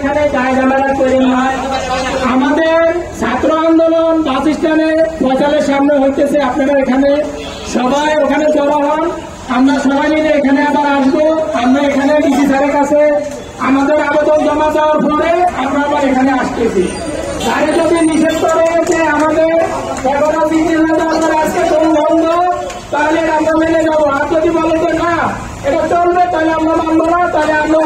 এখানে গায়ে ঝামেলা করি না। আমাদের ছাত্র আন্দোলন বাস স্ট্যান্ডে পৌঁছালের সামনে হইতেছে, আপনারা এখানে সবাই ওখানে জড়ো হন। আমরা সবাই মিলে এখানে আবার আসবো। আমরা এখানে ডিসি স্যারের কাছে আমাদের আবেদন জমা দেওয়ার পরে আমরা আবার এখানে আসতেছি। তারে যদি নিষেধ করে যে আমাদের 11-3 আজকে কোন বন্ধ, তাহলে আমরা মেনে যাবো। আর যদি বলে যে না এটা চলবে, তাহলে আমরা মানবো না, তাহলে আমরা